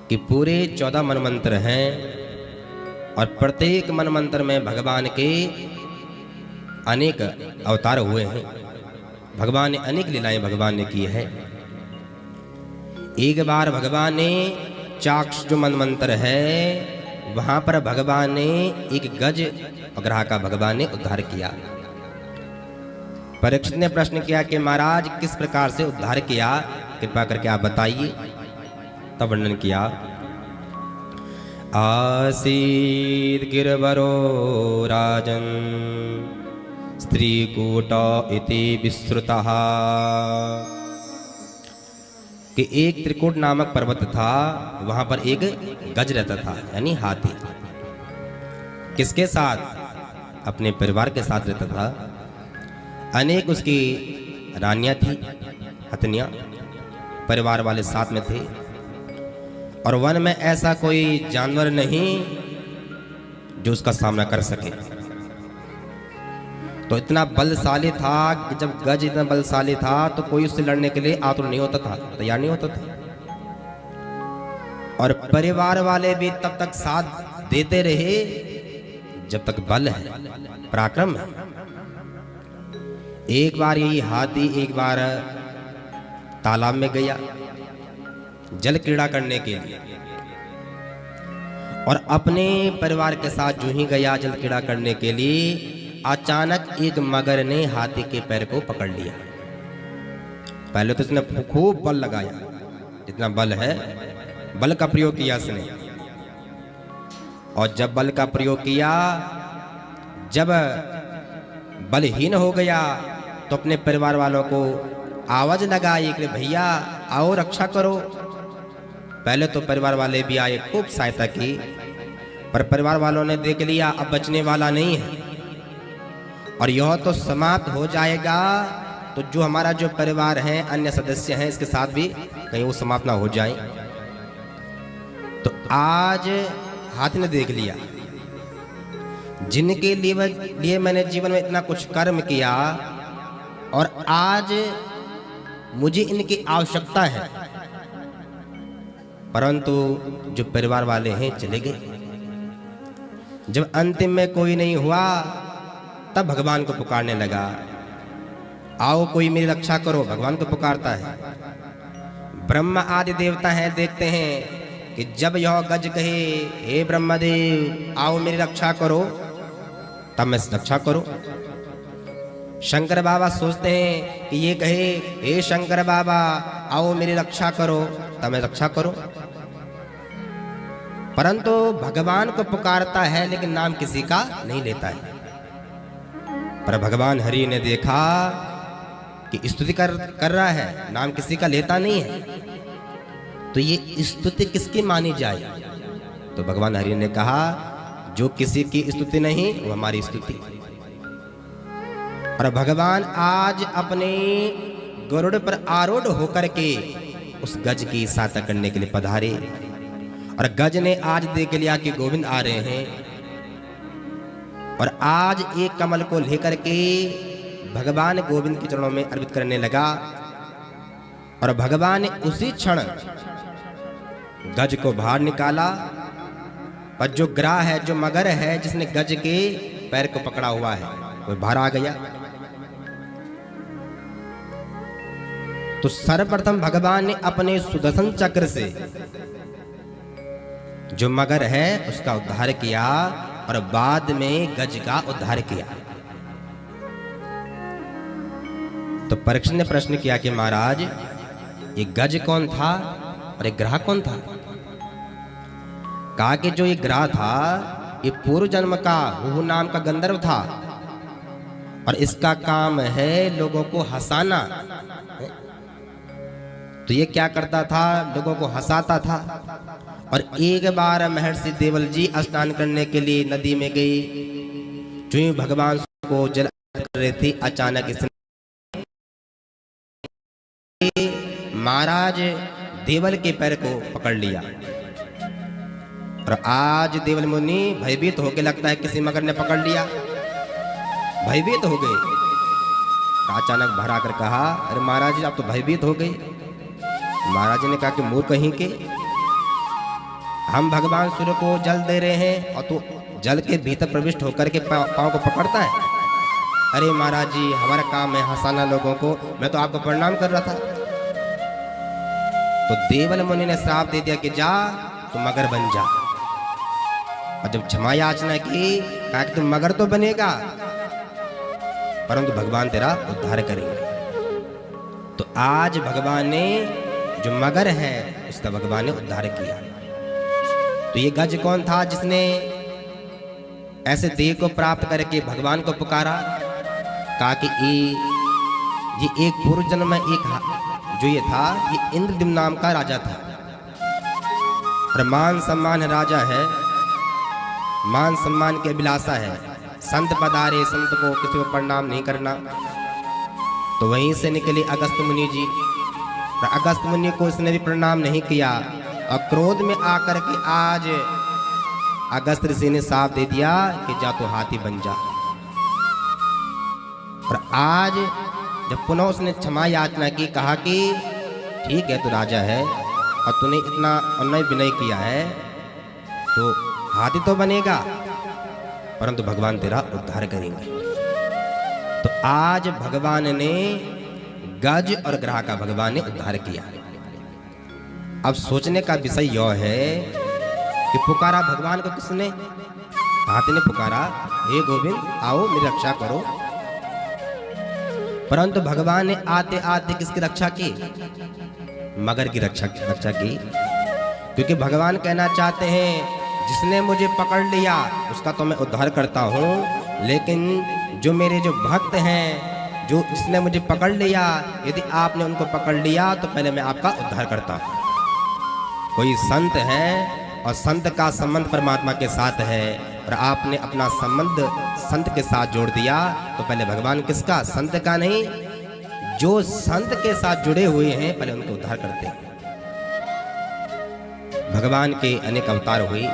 कि पूरे 14 मनमंत्र हैं और प्रत्येक मनमंत्र में भगवान के अनेक अवतार हुए हैं। भगवान ने अनेक लीलाएं भगवान ने की है। एक बार भगवान ने चाक्ष जो मनमंत्र है वहां पर भगवान ने एक गज ग्रह का भगवान ने उद्धार किया। परीक्षित ने प्रश्न किया कि महाराज किस प्रकार से उद्धार किया, कृपा करके आप बताइए। तब वर्णन किया, आसीद गिरवरो राजन स्त्रीकूट इति विश्रुतः, कि एक त्रिकूट नामक पर्वत था, वहां पर एक गज रहता था यानी हाथी। किसके साथ? अपने परिवार के साथ रहता था। अनेक उसकी रानियां थी, हथनियां, परिवार वाले साथ में थे। और वन में ऐसा कोई जानवर नहीं जो उसका सामना कर सके। तो इतना बलशाली था कि जब गज इतना बलशाली था तो कोई उससे लड़ने के लिए आतुर नहीं होता था, तैयार नहीं होता था। और परिवार वाले भी तब तक साथ देते रहे जब तक बल है, पराक्रम है। एक बार यही हाथी एक बार तालाब में गया जल क्रीड़ा करने के लिए, और अपने परिवार के साथ जो ही गया जल क्रीड़ा करने के लिए, अचानक एक मगर ने हाथी के पैर को पकड़ लिया। पहले तो उसने खूब बल लगाया, जितना बल है बल का प्रयोग किया उसने। और जब बल का प्रयोग किया, जब बलहीन हो गया तो अपने परिवार वालों को आवाज लगाई कि भैया आओ रक्षा करो। पहले तो परिवार वाले भी आए, खूब सहायता की, पर परिवार वालों ने देख लिया अब बचने वाला नहीं है और यह तो समाप्त हो जाएगा, तो जो हमारा जो परिवार है, अन्य सदस्य हैं, इसके साथ भी कहीं वो समाप्त ना हो जाए। तो आज हाथी ने देख लिया, जिनके लिए मैंने जीवन में इतना कुछ कर्म किया और आज मुझे इनकी आवश्यकता है, परंतु जो परिवार वाले हैं चले गए। जब अंतिम में कोई नहीं हुआ तब भगवान को पुकारने लगा, आओ कोई मेरी रक्षा करो। भगवान को पुकारता है। ब्रह्मा आदि देवता हैं, देखते हैं कि जब यह गज कहे हे ब्रह्मदेव आओ मेरी रक्षा करो, तब मैं रक्षा करो। शंकर बाबा सोचते हैं कि ये कहे हे शंकर बाबा आओ मेरी रक्षा करो, तब मैं रक्षा करो। परंतु भगवान को पुकारता है लेकिन नाम किसी का नहीं लेता है। पर भगवान हरि ने देखा कि स्तुति कर रहा है, नाम किसी का लेता नहीं है, तो ये स्तुति किसकी मानी जाए? तो भगवान हरि ने कहा जो किसी की स्तुति नहीं वो हमारी स्तुति। और भगवान आज अपने गरुड़ पर आरूढ़ होकर के उस गज की सहायता करने के लिए पधारे। और गज ने आज देख लिया कि गोविंद आ रहे हैं, और आज एक कमल को लेकर के भगवान गोविंद के चरणों में अर्पित करने लगा। और भगवान ने उसी क्षण गज को बाहर निकाला, और जो ग्राह है, जो मगर है जिसने गज के पैर को पकड़ा हुआ है, वो बाहर आ गया। तो सर्वप्रथम भगवान ने अपने सुदर्शन चक्र से जो मगर है उसका उद्धार किया, और बाद में गज का उद्धार किया। तो परीक्षित ने प्रश्न किया कि महाराज ये गज कौन था और ये ग्रह कौन था? कहा कि जो ये ग्रह था ये पूर्व जन्म का हुहु नाम का गंधर्व था, और इसका काम है लोगों को हंसाना। तो ये क्या करता था? लोगों को हंसाता था। और एक बार महर्षि देवल जी स्नान करने के लिए नदी में गई, जो ही भगवान को जल कर रहे थे, अचानक इसने महाराज देवल के पैर को पकड़ लिया। और आज देवल मुनि भयभीत होके, लगता है किसी मगर ने पकड़ लिया, भयभीत हो गए। अचानक बाहर आकर कहा, अरे महाराज आप तो भयभीत हो गए। महाराज ने कहा कि मूर्ख कहीं के, हम भगवान सूर्य को जल दे रहे हैं और तू जल के भीतर प्रविष्ट होकर के पाँव को पकड़ता है। अरे महाराज जी, हमारा काम है हंसाना लोगों को, मैं तो आपको प्रणाम कर रहा था। तो देवल मुनि ने श्राप दे दिया कि जा तू मगर बन जा। और जब क्षमा याचना की, कहा कि तुम मगर तो बनेगा परंतु भगवान तेरा उद्धार करेंगे। तो आज भगवान ने जो मगर है उसका भगवान ने उद्धार किया। तो ये गज कौन था जिसने ऐसे देह को प्राप्त करके भगवान को पुकारा? कहा कि ये एक पूर्व जन्म में जो ये था, ये इंद्रद्युम्न नाम का राजा था। और मान सम्मान राजा है, मान सम्मान की अभिलाषा है। संत पधारे, संत को किसी को प्रणाम नहीं करना। तो वहीं से निकले अगस्त मुनि जी। और अगस्त मुनि को इसने भी प्रणाम नहीं किया और क्रोध में आकर के आज अगस्त ऋषि ने साफ दे दिया कि जा तो हाथी बन जा। और आज जब पुनः उसने क्षमा याचना की, कहा कि ठीक है तू राजा है और तूने इतना अन्याय विनय किया है तो हाथी तो बनेगा परंतु भगवान तेरा उद्धार करेंगे। तो आज भगवान ने गज और ग्रह का भगवान ने उद्धार किया। अब सोचने का विषय यह है कि पुकारा भगवान को किसने? हाथी ने पुकारा, हे गोविंद आओ मेरी रक्षा करो। परंतु भगवान ने आते आते किसकी रक्षा की? मगर की रक्षा की। क्योंकि भगवान कहना चाहते हैं जिसने मुझे पकड़ लिया उसका तो मैं उद्धार करता हूँ, लेकिन जो मेरे जो भक्त हैं, जो जिसने मुझे पकड़ लिया, यदि आपने उनको पकड़ लिया तो पहले मैं आपका उद्धार करता हूँ। कोई संत है और संत का संबंध परमात्मा के साथ है और आपने अपना संबंध संत के साथ जोड़ दिया तो पहले भगवान किसका? संत का नहीं, जो संत के साथ जुड़े हुए हैं पहले उनको उद्धार करते हैं। भगवान के अनेक अवतार हुए।